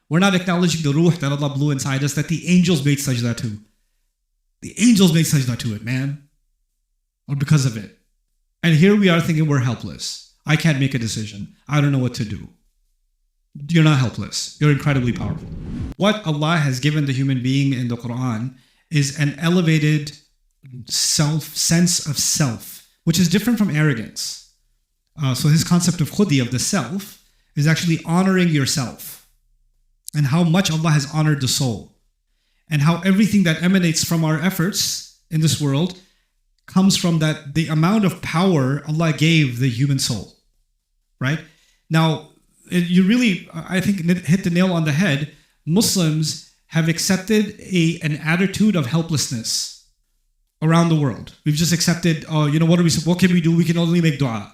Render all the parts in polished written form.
We're not acknowledging the ruh that Allah blew inside us, that the angels made sajda to. The angels made sajda to it, man. Or because of it. And here we are thinking we're helpless. I can't make a decision. I don't know what to do. You're not helpless. You're incredibly powerful. What Allah has given the human being in the Quran is an elevated sense of self, which is different from arrogance. So his concept of khudi, of the self, is actually honoring yourself and how much Allah has honored the soul and how everything that emanates from our efforts in this world comes from that the amount of power Allah gave the human soul, right? Now, you really, I think, hit the nail on the head. Muslims have accepted an attitude of helplessness around the world. We've just accepted, what can we do? We can only make dua.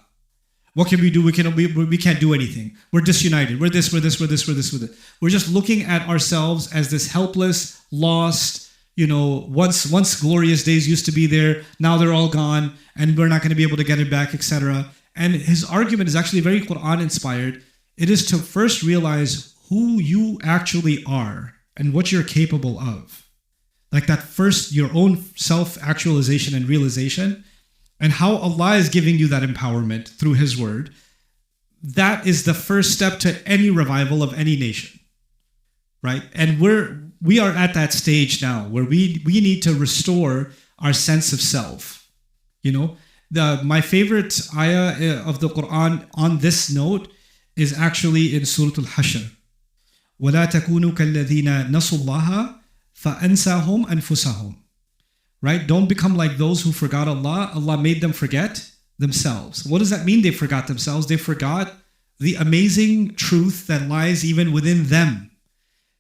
What can we do? We can't do anything. We're disunited. We're this. We're just looking at ourselves as this helpless, lost, once glorious days used to be there. Now they're all gone and we're not going to be able to get it back, etc. And his argument is actually very Quran inspired. It is to first realize who you actually are and what you're capable of. Like that first, your own self-actualization and realization, and how Allah is giving you that empowerment through His word. That is the first step to any revival of any nation, right? And we are at that stage now where we need to restore our sense of self. My favorite ayah of the Quran on this note is actually in Surah Al-Hashr. وَلَا تَكُونُوا كَالَّذِينَ نَسُوا اللَّهَ فَأَنْسَاهُمْ أَنفُسَهُمْ. Right? Don't become like those who forgot Allah. Allah made them forget themselves. What does that mean, they forgot themselves? They forgot the amazing truth that lies even within them.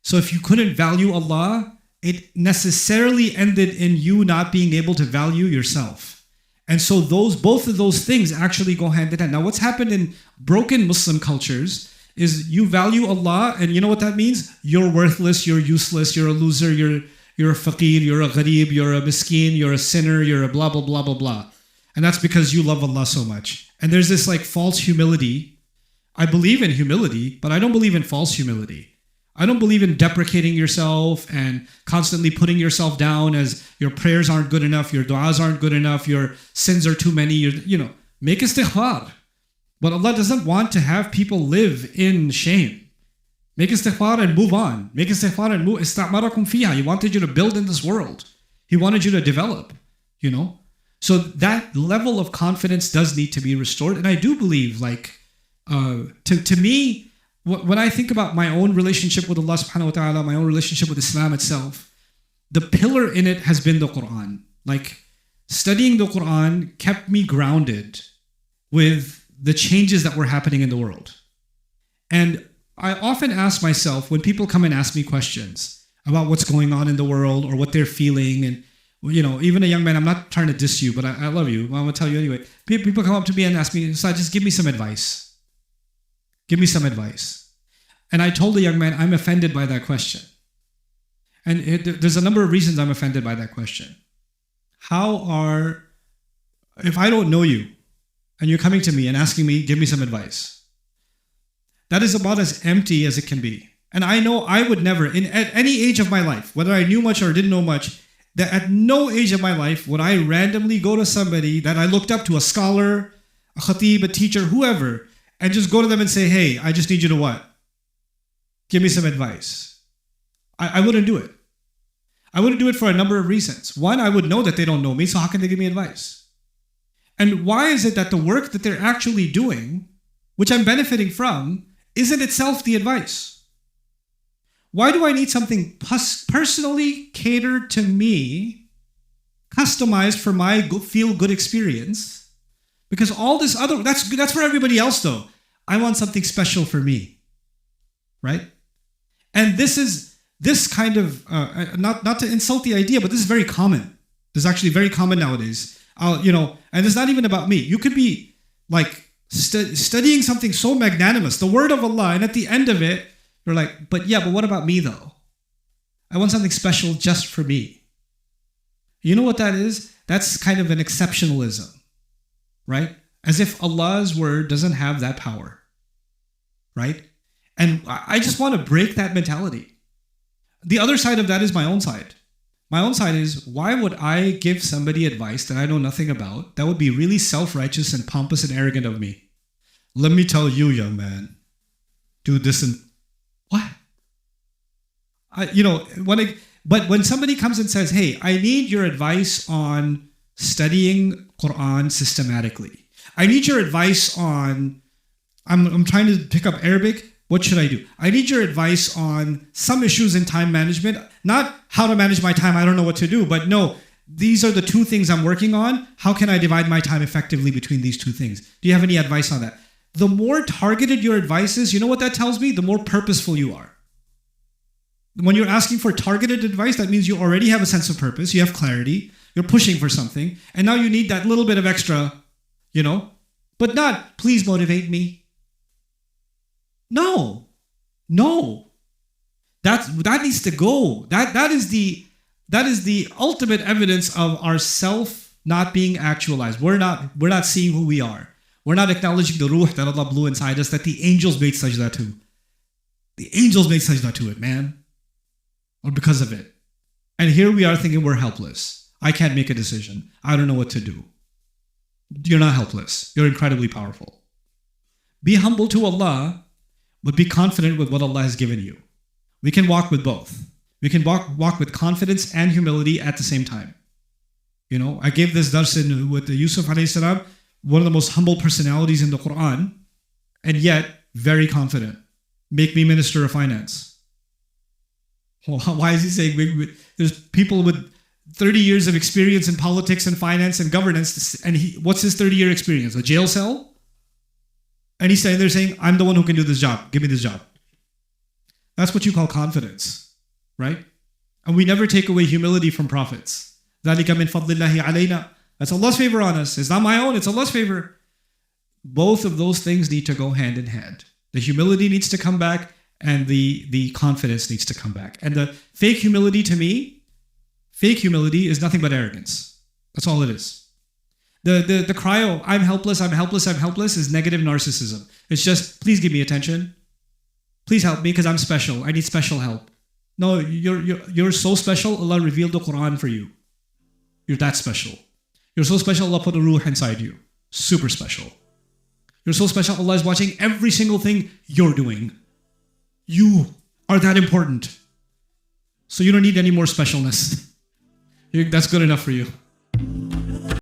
So if you couldn't value Allah, it necessarily ended in you not being able to value yourself. And so both of those things actually go hand in hand. Now, what's happened in broken Muslim cultures is you value Allah, and you know what that means? You're worthless, you're useless, you're a loser, you're a faqir, you're a gharib, you're a miskin, you're a sinner, you're a blah, blah, blah, blah, blah. And that's because you love Allah so much. And there's this false humility. I believe in humility, but I don't believe in false humility. I don't believe in deprecating yourself and constantly putting yourself down as your prayers aren't good enough, your du'as aren't good enough, your sins are too many. Make istighfar. But Allah doesn't want to have people live in shame. Make istighfar and move on. Make istighfar and move. Istamarakum fiha. He wanted you to build in this world. He wanted you to develop, So that level of confidence does need to be restored. And I do believe, to me, when I think about my own relationship with Allah subhanahu wa ta'ala, my own relationship with Islam itself, the pillar in it has been the Quran. Studying the Quran kept me grounded with the changes that were happening in the world. And I often ask myself, when people come and ask me questions about what's going on in the world or what they're feeling, and even a young man, I'm not trying to diss you, but I love you. I'm going to tell you anyway. People come up to me and ask me, "Ustad, just give me some advice. Give me some advice." And I told the young man, I'm offended by that question. And there's a number of reasons I'm offended by that question. If I don't know you and you're coming to me and asking me, give me some advice, that is about as empty as it can be. And I know I would never, at any age of my life, whether I knew much or didn't know much, that at no age of my life would I randomly go to somebody that I looked up to, a scholar, a khatib, a teacher, whoever, and just go to them and say, "Hey, I just need you to what? Give me some advice." I wouldn't do it. I wouldn't do it for a number of reasons. One, I would know that they don't know me, so how can they give me advice? And why is it that the work that they're actually doing, which I'm benefiting from, isn't itself the advice? Why do I need something personally catered to me, customized for my feel-good experience? Because all this other, that's for everybody else though. I want something special for me, right? And this kind of, not to insult the idea, but this is very common. This is actually very common nowadays. And it's not even about me. You could be studying something so magnanimous, the word of Allah, and at the end of it, you're like, but what about me though? I want something special just for me. You know what that is? That's kind of an exceptionalism, right? As if Allah's word doesn't have that power, right? And I just want to break that mentality. The other side of that is my own side. My own side is, why would I give somebody advice that I know nothing about? That would be really self-righteous and pompous and arrogant of me. Let me tell you, young man, do this and what? But when somebody comes and says, hey, I need your advice on studying Quran systematically. I need your advice on, I'm trying to pick up Arabic. What should I do? I need your advice on some issues in time management. Not how to manage my time, I don't know what to do, but no, these are the two things I'm working on. How can I divide my time effectively between these two things? Do you have any advice on that? The more targeted your advice is, you know what that tells me? The more purposeful you are. When you're asking for targeted advice, that means you already have a sense of purpose, you have clarity, you're pushing for something, and now you need that little bit of extra, but not, please motivate me. No. That needs to go. That is the ultimate evidence of our self not being actualized. We're not seeing who we are. We're not acknowledging the ruh that Allah blew inside us, that the angels made sajda to. The angels made sajda to it, man. Or because of it. And here we are thinking we're helpless. I can't make a decision. I don't know what to do. You're not helpless. You're incredibly powerful. Be humble to Allah, but be confident with what Allah has given you. We can walk with both. We can walk with confidence and humility at the same time. I gave this dars with Yusuf alayhi salam, one of the most humble personalities in the Quran, and yet very confident. Make me Minister of Finance. Well, why is he saying there's people with 30 years of experience in politics and finance and governance, and what's his 30-year experience? A jail cell? And he's standing there saying, I'm the one who can do this job. Give me this job. That's what you call confidence, right? And we never take away humility from prophets. ذَلِكَ مِنْ فَضْلِ اللَّهِ عَلَيْنَا. That's Allah's favor on us. It's not my own, it's Allah's favor. Both of those things need to go hand in hand. The humility needs to come back, and the confidence needs to come back. And the fake humility, to me, fake humility is nothing but arrogance. That's all it is. The cry of I'm helpless is negative narcissism. It's just, please give me attention. Please help me because I'm special. I need special help. No, you're so special. Allah revealed the Quran for you. You're that special. You're so special. Allah put a ruh inside you. Super special. You're so special. Allah is watching every single thing you're doing. You are that important. So you don't need any more specialness. That's good enough for you.